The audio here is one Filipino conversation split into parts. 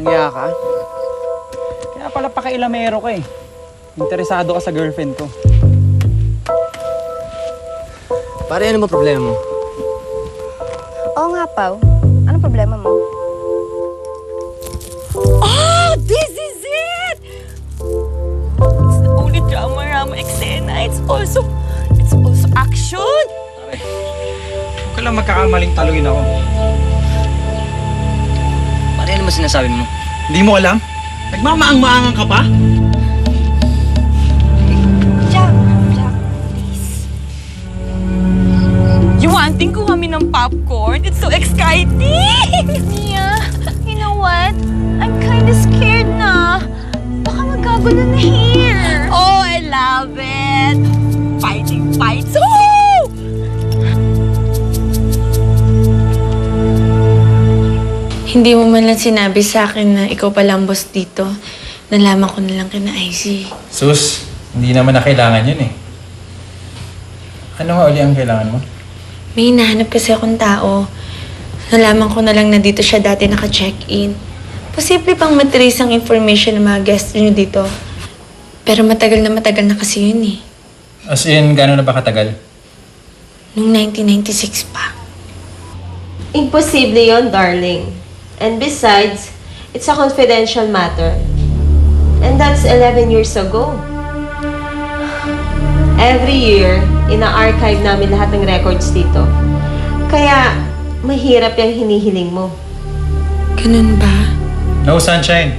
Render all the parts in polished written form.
Walang ka? Kaya pala pakailamero ka eh. Interesado ka sa girlfriend ko. Pare, ano ba problema mo? Oo nga, Pao. Anong problema mo? Oh, this is it! It's the only drama eksena. It's also action. Huwag ka lang magkakamaling taluin ako. Pare, ano ba sinasabi mo? Hindi mo alam? Nagmamaang-maangan ka pa? Jack, please. You wanting ko kami ng popcorn? It's so exciting! Mia, you know what? I'm kinda scared na. Baka magkagulo na here. Oh, I love it! Fighting fights! Woo! Hindi mo man lang sinabi sa akin na ikaw pala ang boss dito. Nalaman ko na lang kina IC. Sus, hindi naman na kailangan yun eh. Ano nga uli ang kailangan mo? May hinahanap kasi akong tao. Nalaman ko na lang na dito siya dati naka-check-in. Posible pang matrace ang information ng mga guests niyo dito. Pero matagal na kasi yun eh. As in, gano'n na ba katagal? Noong 1996 pa. Imposible yon, darling. And besides, it's a confidential matter. And that's 11 years ago. Every year, ina-archive namin lahat ng records dito. Kaya, mahirap yung hinihiling mo. Ganun ba? No, Sunshine.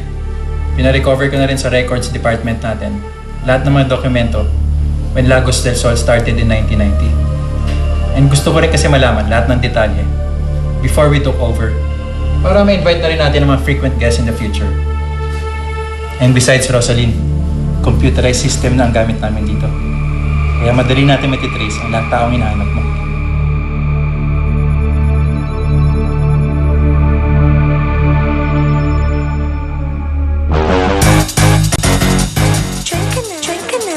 Pina-recover ko na rin sa records department natin. Lahat ng mga dokumento when Lagos del Sol started in 1990. And gusto ko rin kasi malaman lahat ng detalye before we took over. Para ma-invite na rin natin ang mga frequent guests in the future. And besides, Rosaline, computerized system na ang gamit namin dito. Kaya madali natin matitrace ang lahat taong hinahanap mo. Join ka na.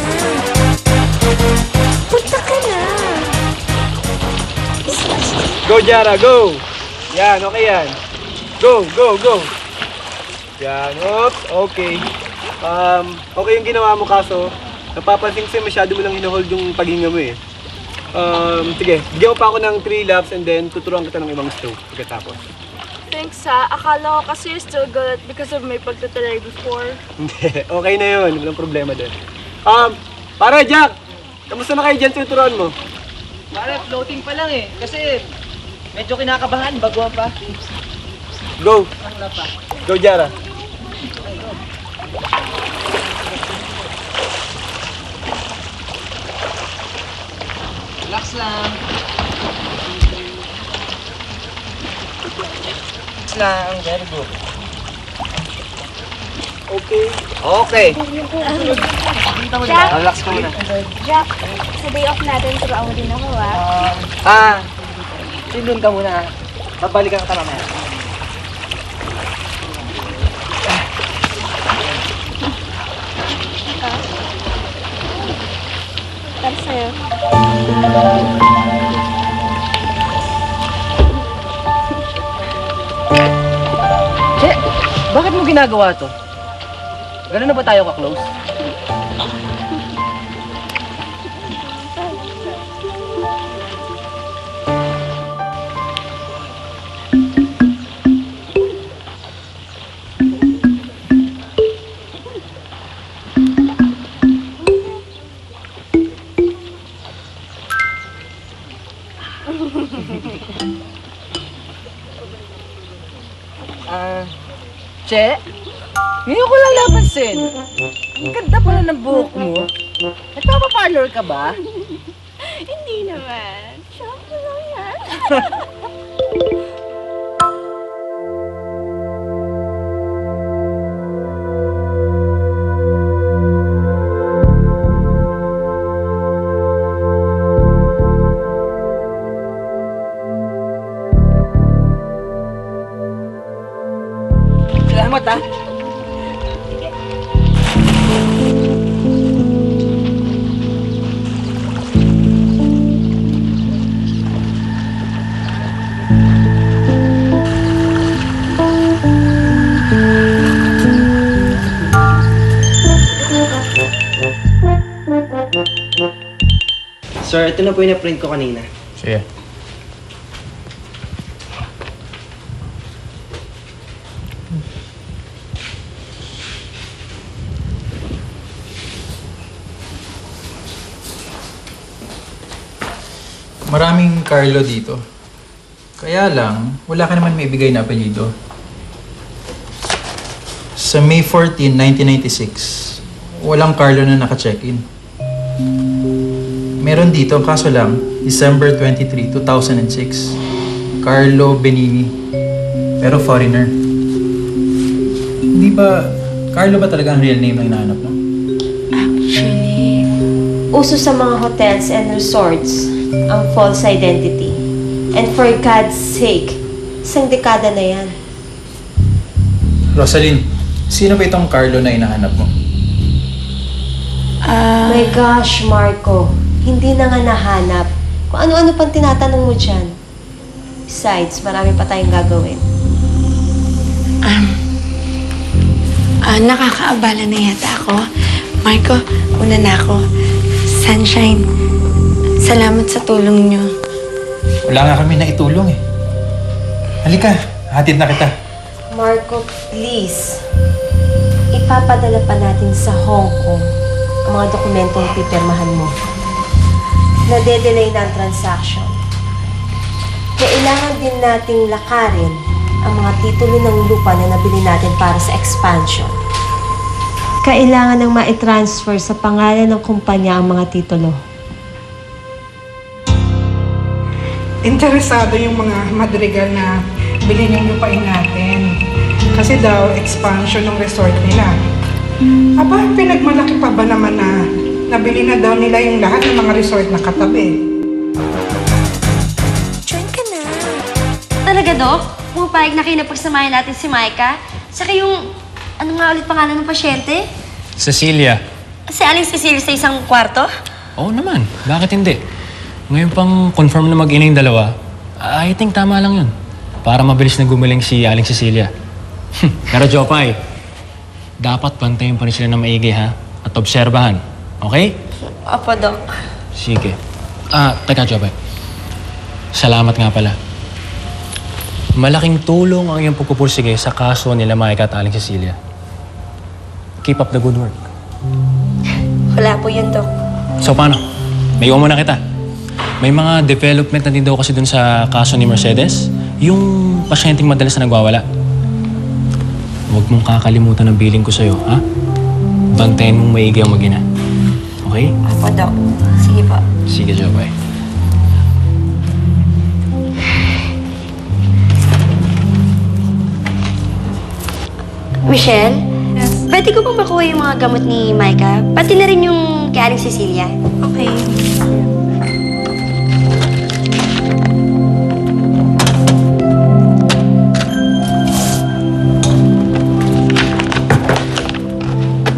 Punta ka na. Go, Jara, go! Yan, okay yan. Go, go, go! Yan, oops, okay. Okay yung ginawa mo kaso, napapansin ko masyado mo lang hinahold yung paghinga mo eh. Sige, bigyan mo pa ako ng 3 laps and then tuturuan kita ng ibang stroke pagkatapos. Thanks ha. Akala ko kasi you're still good because of my pagtatalay before. Hindi, okay na yun. Walang problema din. Pare, Jack! Kamusta na kayo dyan sa turuan mo? Pare, floating pa lang eh. Kasi medyo kinakabahan, baguhan pa. Go! Go, Jara! Relax lang. Relax lang, very good. Okay. Okay. Jack, Relax ka muna. Jack, sa day off natin, turuan mo din ako ha. Silun ka muna. Babalikan ka mamaya. Para sa'yo. Che, bakit mo ginagawa to? Ganun na ba tayo ka-close? Che, ngayon ko lang napansin. Ang ganda pala ng buhok mo. Nagpapaparlor ka ba? Hindi naman. Shampoo lang yan. Salamat ah. Sir, ito na po yung na-print ko kanina. Sige. Maraming Carlo dito. Kaya lang, wala ka naman may ibigay na apelyido. Sa May 14, 1996, walang Carlo na naka-check-in. Meron dito, ang kaso lang, December 23, 2006. Carlo Benini. Pero foreigner. Hindi ba, Carlo ba talaga ang real name na hinahanap mo? Actually, Uso sa mga hotels and resorts ang false identity. And for God's sake, isang dekada na yan. Rosaline, sino ba itong Carlo na hinahanap mo? My gosh, Marco. Hindi na nga nahanap. Kung ano-ano pang tinatanong mo dyan. Besides, marami pa tayong gagawin. nakakaabala na yata ako. Marco, una na ako. Sunshine, salamat sa tulong niyo. Wala nga kami na itulong eh. Halika, hatid na kita. Marco, please. Ipapadala pa natin sa Hong Kong ang mga dokumentong pipirmahan mo. Nade-delay na ang transaction. Kailangan din nating lakarin ang mga titulo ng lupa na nabili natin para sa expansion. Kailangan nang ma-transfer sa pangalan ng kumpanya ang mga titulo. Interesado yung mga Madrigal na bilhin yung lupain natin. Kasi daw, expansion ng resort nila. Aba, pinagmalaki pa ba naman na nabili na daw nila yung lahat ng mga resort na katabi? Join ka na. Talaga, Dok? Pumapayag na kayo na pagsamahin natin si Micah? Saka yung, ano nga ulit pangalan ng pasyente? Cecilia. Si Aling Cecilia sa isang kwarto? Oo naman. Bakit hindi? Ngayon pang confirm na mag-ina yung dalawa, I think tama lang yun. Para mabilis na gumaling si Aling Cecilia. Pero Jopay, dapat bantayan pa rin sila na maigi ha? At obserbahan. Okay? Opo, Dok. Sige. Teka Jopay. Salamat nga pala. Malaking tulong ang iyong pagpupursige sa kaso nila Micah at Aling Cecilia. Keep up the good work. Wala po yun, Dok. So paano? May muna kita. May mga development na din daw kasi dun sa kaso ni Mercedes. Yung pasyenteng madalas na nagwawala. Huwag mong kakalimutan ang billing ko sa'yo, ha? Bantayan mong maigi ang mag-ina. Okay? Opo, Dok. Sige po. Sige, Jopay. Michelle? Yes? Pwede ko pong makuha yung mga gamot ni Micah? Pati na rin yung kay Aling Cecilia. Okay.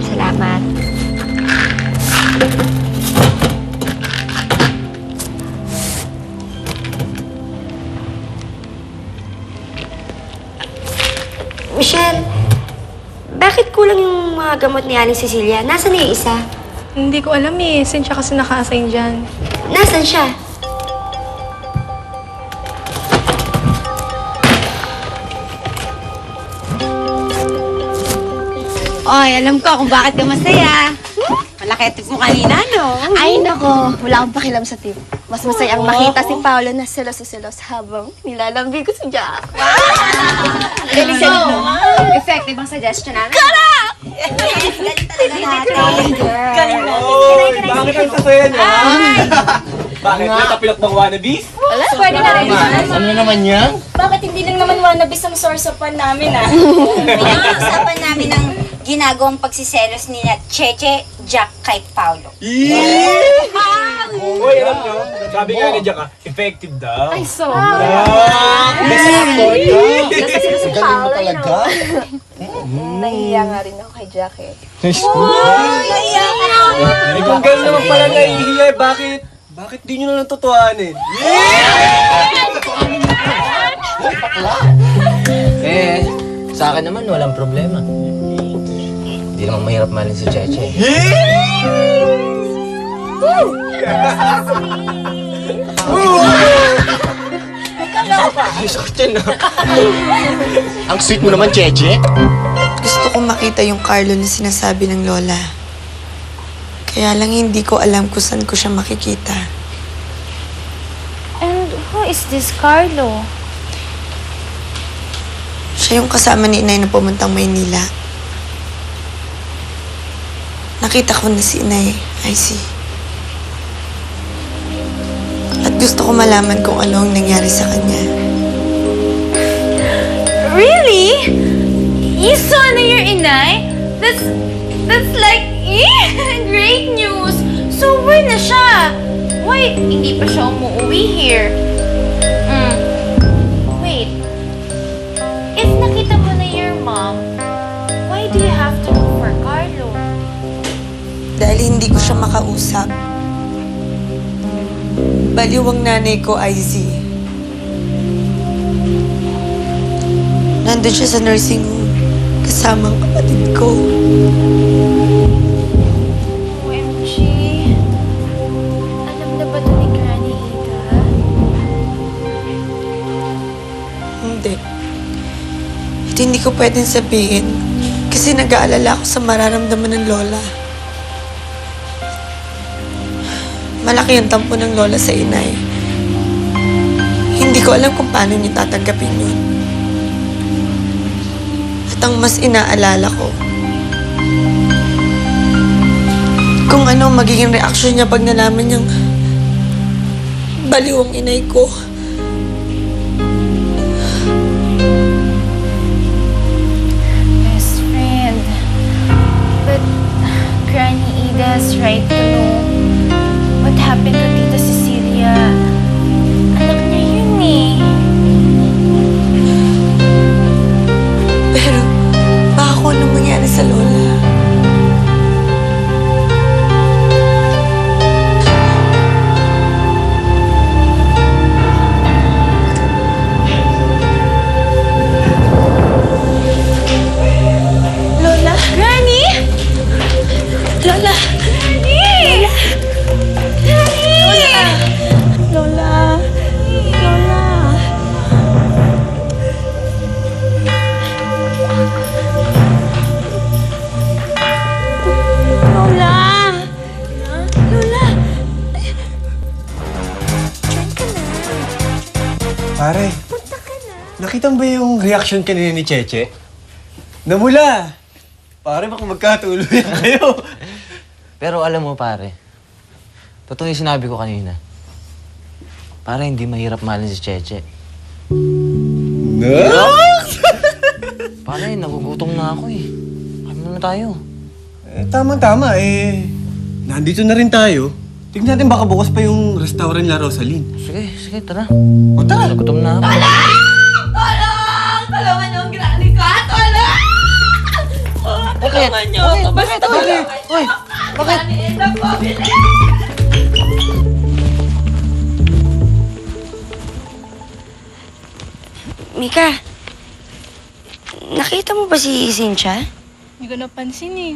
Salamat. Michelle, bakit kulang yung mga gamot ni Aling Cecilia? Nasaan na yung isa? Hindi ko alam eh. Since siya kasi naka-assign dyan. Nasaan siya? Oy, alam ko kung bakit ka masaya. Malaki tip mo kanina, no? Ay, nako. Wala akong pakialam sa tip. Mas masaya ang makita si Paolo na selos habang nilalambing ko si Jack. Galing so, effective ang suggestion namin. Galing talaga natin. Galing natin. Oy, bakit ang sasaya niyo? Bakit? Natapilok bang wannabes? Wala, pwede na rin. Ano naman yan? Bakit hindi lang naman wannabe ang source of fun namin, ah? Pinag-usapan namin ang ginagawang pagsiselos ni Cheche, Jack kay Paolo. Hoy, alam nyo, sabi nga ni Jack, effective daw. Ay, so. Best actor ka. Si Paolo, talaga. Nahiya nga rin ako kay Jack, eh. Kung gano'n naman pala nahihiya, bakit di nyo na lang tutuhanin? Sa akin naman, walang problema. Hindi naman mahirap malin si Cheche. Ayos ako dyan, ah. Ang sweet mo naman, Cheche. Gusto ko makita yung Carlo na sinasabi ng lola. Kaya lang hindi ko alam kung saan ko siya makikita. And who is this Carlo? Siya yung kasama ni Inay na pumuntang Maynila. Nakita ko na si Inay, IC. At gusto ko malaman kung ano ang nangyari sa kanya. Really? You saw na your inay? That's like, great news! So, where na siya? Why, hindi pa siya umuwi here? Wait. If nakita mo na your mom, why do you have to look for Carlo? Dahil hindi ko siya makausap. Baliw ang nanay ko, IZ. Nandun siya sa nursing home, kasama ang kapatid ko. OMG. Alam na ba ito ni Granny Ida? Hindi. At hindi ko pwedeng sabihin kasi nag-aalala ako sa mararamdaman ng lola. Malaki ang tampo ng lola sa inay. Hindi ko alam kung paano niya tatanggapin yun. At ang mas inaalala ko, kung ano magiging reaksyon niya pag nalaman niyang baliw ang inay ko. Best friend. But Granny Ida's right to know what happened to Tita Cecilia. Anak niya yun eh. Pero, baka kung anong mangyari sa lola. Lola? Granny? Lola? Granny! Granny! Lola! Lola! Lola! Lola! Diyan ka na. Pare, nakita mo ba yung reaction kanina ni Cheche? Namula! Pare, baka magkatuluyan kayo. Pero alam mo, pare, totoo yung sinabi ko kanina. Pare, hindi mahirap mahalin si Cheche. No? Pare, nagugutom na ako eh. Kami na tayo. Tama-tama nandito na rin tayo. Tignan natin baka bukas pa yung restaurant La Rosaline. Sige, tara. O tara! Nagutom na ako. Tulungan niyo ang Granny ko! Tulungan! Bakit? Bakit? Uy, bakit? Granny Ida po, bilis! Mika, nakita mo ba si Cynthia? Hindi ko napansin eh.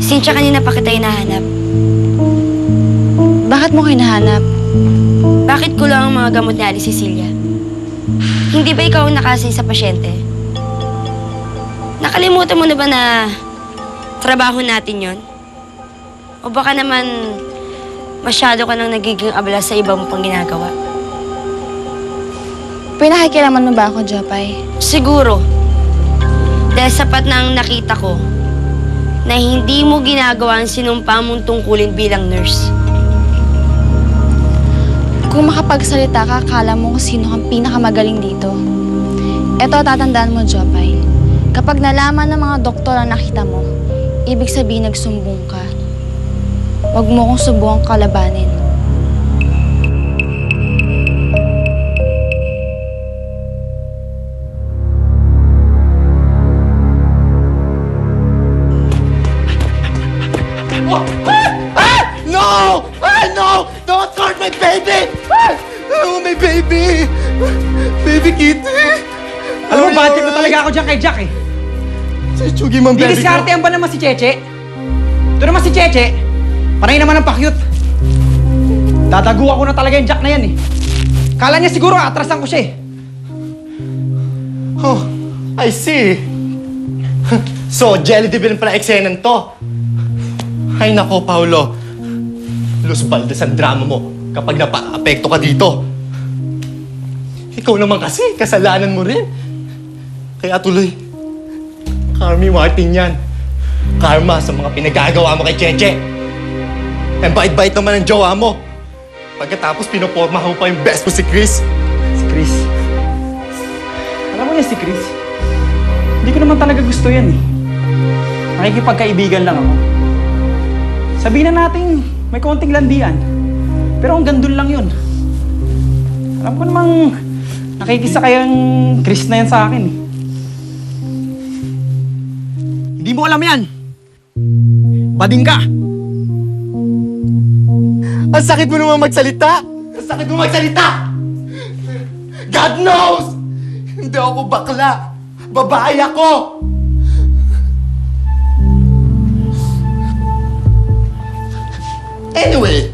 Cynthia, kanina pa kita hinahanap. Bakit mo hinahanap? Bakit kulang ang mga gamot ni Ate Cecilia? Hindi ba ikaw ang nakasign sa pasyente? Nakalimutan mo na ba na trabaho natin yon? O baka naman masyado ka nang nagiging abala sa iba mo pang ginagawa? Pinakikilaman mo ba ako, Jopay? Siguro. Dahil sapat na ang nakita ko na hindi mo ginagawa ang sinumpa mong tungkulin bilang nurse. Kung makapagsalita ka, akala mo kung sino kang pinakamagaling dito. Eto, tatandaan mo, Jopay. Kapag nalaman ng mga doktor ang nakita mo, ibig sabihin nagsumbong ka. Huwag mo kong subukang kalabanin. No! No! Don't hurt my baby! Oh, my baby! Baby Kitty! Alam mo, budget ko talaga ako dyan kay Jack eh. Si Chugi mang baby ko. Diniskartehan ba naman si Cheche? Ito naman si Cheche. Panay naman ang pakyut. Dadaguan ko na talaga yung Jack na yan eh. Kala niya siguro atrasan ko siya eh. Oh, I see. So, jelly devil pala eksenan to. Ay nako, Paolo. Luz Baldes ang drama mo kapag napa-apekto ka dito. Ikaw naman kasi, kasalanan mo rin. Kaya tuloy, Carmi Martin yan. Karma sa mga pinagagawa mo kay Cheche. And bait-bait naman ang jowa mo. Pagkatapos pinoporma mo pa yung best mo si Chris. Si Chris? Alam mo niya si Chris? Hindi ko naman talaga gusto yan eh. Nakikipagkaibigan lang ako. Sabihin na natin, may konting landian. Pero hanggang dun lang yun. Alam ko namang nakikisa kayang Chris na yan sa akin eh. Hindi mo alam yan! Bading ka! Ang sakit mo naman magsalita! Ang sakit mo magsalita! God knows! Hindi ako bakla! Babae ako! Anyway,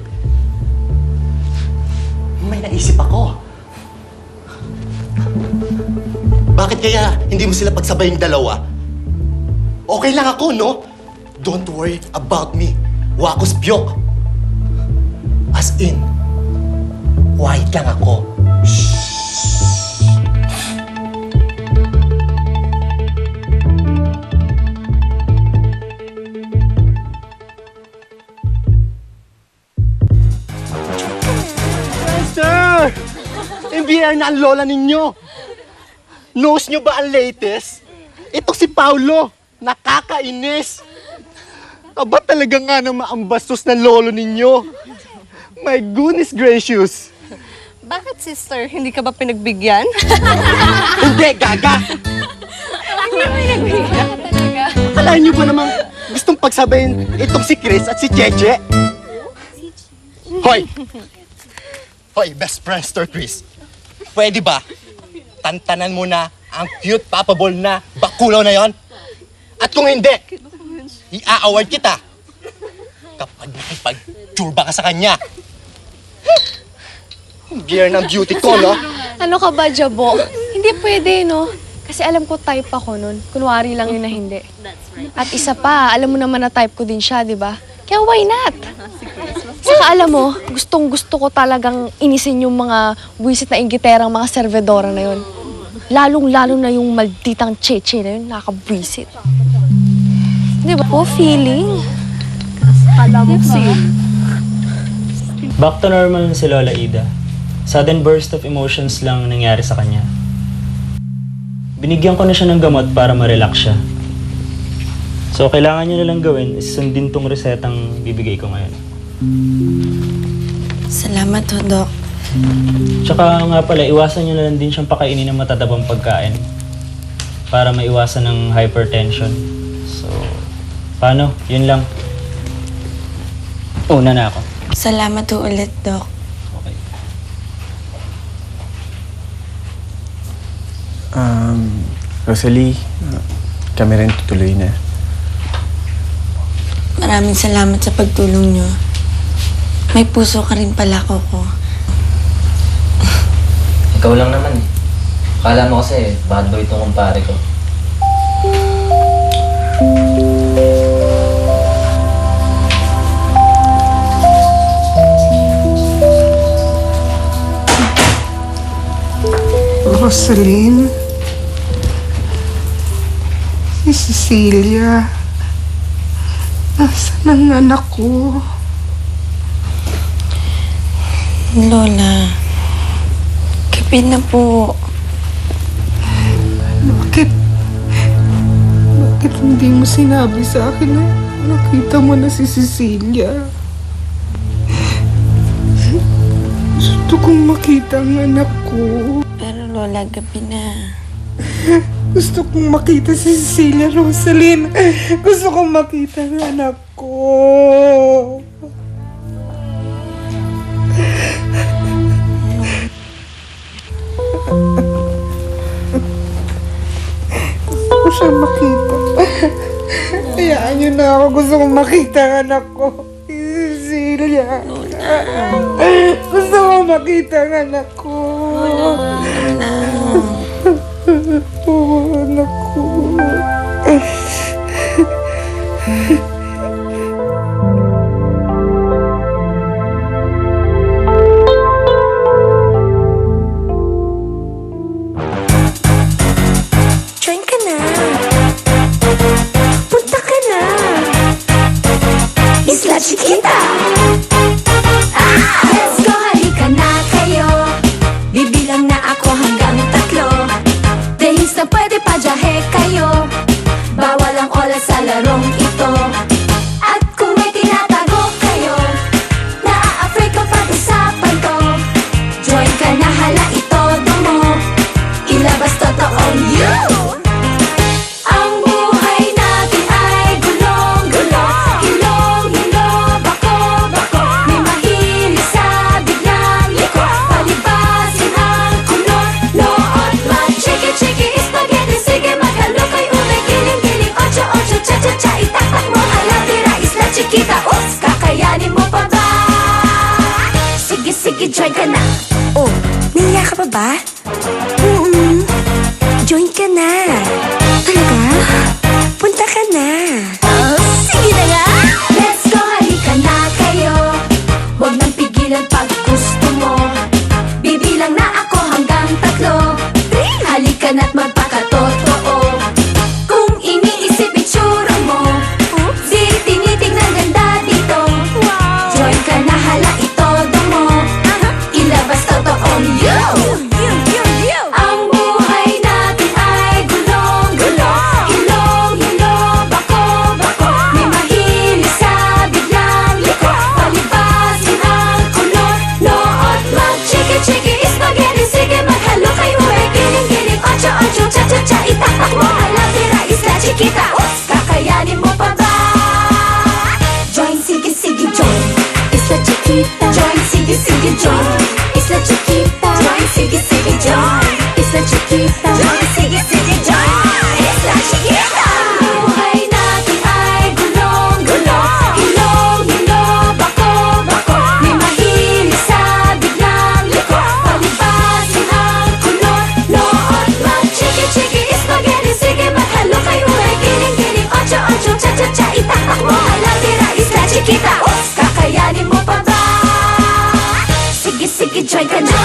may naisip ako. Bakit kaya hindi mo sila pagsabayin dalawa? Okay lang ako, no? Don't worry about me. Wakos piyok. As in, white lang ako. Sir! MBR na ang lola ninyo. Knows nyo ba ang latest? Ito si Paulo. Nakakainis. Aba talaga nga naman ang bastos ng lolo ninyo. My goodness gracious. Bakit, sister? Hindi ka ba pinagbigyan? Hindi, gaga! Hindi pinagbigyan talaga. Akala nyo ba namang gustong pagsabayin itong si Chris at si Cheche? Hoy! Hoy, best friendster Chris. Pwede ba? Tantanan mo na ang cute papabol na bakulaw na yon. At kung hindi, i-award kita kapag nakipag-tsurba ka sa kanya. Gear ng beauty ko, no? Ano ka ba, Jabo? Hindi pwede, no? Kasi alam ko type ako nun. Kunwari lang yun na hindi. At isa pa, alam mo naman na type ko din siya, di ba? Kaya why not? Saka alam mo, gustong-gusto ko talagang inisin yung mga wisit na ingiterang mga servedora na yun. Lalong-lalo na yung malditang Cheche na yun, nakakabwisit. Di ba? Oh, feeling. Kala mo Back to normal si Lola Ida. Sudden burst of emotions lang nangyari sa kanya. Binigyan ko na siya ng gamot para ma-relax siya. So, kailangan niyo na lang gawin is sundin tong resetang bibigay ko ngayon. Salamat ho, Doc. Tsaka nga pala, iwasan niyo na lang din siyang pakainin ng matatabang pagkain para maiwasan ng hypertension. So, paano? Yun lang. Una na ako. Salamat ho ulit, Doc. Okay. Rosalie, kami rin tutuloy na. Maraming salamat sa pagtulong nyo. May puso ka rin pala, Coco. Ikaw lang naman eh. Akala mo kasi bad boy itong kumpare ko. Rosaline? Si Cecilia? Nasaan ang anak ko? Lola, gabi na po. Bakit? Bakit hindi mo sinabi sa akin na nakita mo na si Cecilia? Gusto kong makita ang anak ko. Pero Lola, gabi na. Gusto kong makita si Cecilia, Rosaline. Gusto kong makita ang anak ko. Gusto ko siya makita. Hayaan niyo na ako. Gusto kong makita ang anak ko. Cecilia. Gusto kong makita ang anak ko. Oh, anak ko. Join ka na. Punta ka na. Isla Chiquita. Let's go, halika na kayo. Bibilang na ako hanggang 3. Dahil sa pwede pajahe kayo. Bawal ang oras sa larong ito. At kung may tinatago kayo, naa-afraid ka pag-usapan to. Join ka na, hala ito mo. Ilabas totoong you. Ang buhay natin ay gulong-gulong. Hilong-hilo, bako-bako. May mahilig sa biglang liko. Palibasin ang kulot, loot, mag-chiki-chiki, spaghetti. Sige, maghalo kay ube, giling-giling. Ocho-ocho, cha-cha-cha, itaktak mo. Alatira, Isla Chiquita. Oops, kakayanin mo pa ba? Sige, join ka na. Oh, naiya ka pa ba? Join ka na. Talaga? Punta ka na. Sige na nga! Let's go, halika na kayo. Huwag nang pigilan pag gusto mo. Bibilang na ako hanggang 3. Halika na't magpakatotoo. Kung iniisip itsura mo, di tinitignan ganda dito. Join ka na, hala itodo mo. Ilabas totoong you. Ang buhay natin ay gulong-gulong. Hilong-hilo, bako-bako. May mahilig sa biglang liko. Palibasin ang kulot, loot, mag-chiki-chiki, spaghetti. Sige, maghalo kay ube, giling-giling. Ocho-ocho, cha-cha-cha, itaktak mo. Alatira, Isla Chiquita. Oops, kakayanin mo pa ba? Join, sige, join. Isla Chiquita. Join, sige, join. Isla Chiquita. Join, sige, join. Isla Chiquita. Join, sige, join. Isla Chiquita. Ang buhay natin ay gulong-gulong. Hilong-hilo, bako-bako. May mahilig sa biglang liko. Palibasin ang kulot, loot, mag-chiki-chiki, spaghetti. Sige, maghalo kay ube, giling-giling. Ocho-ocho, cha-cha-cha, itaktak mo. Alatira, Isla Chiquita. Oops, kakayanin mo pa ba? Sige, join ka na.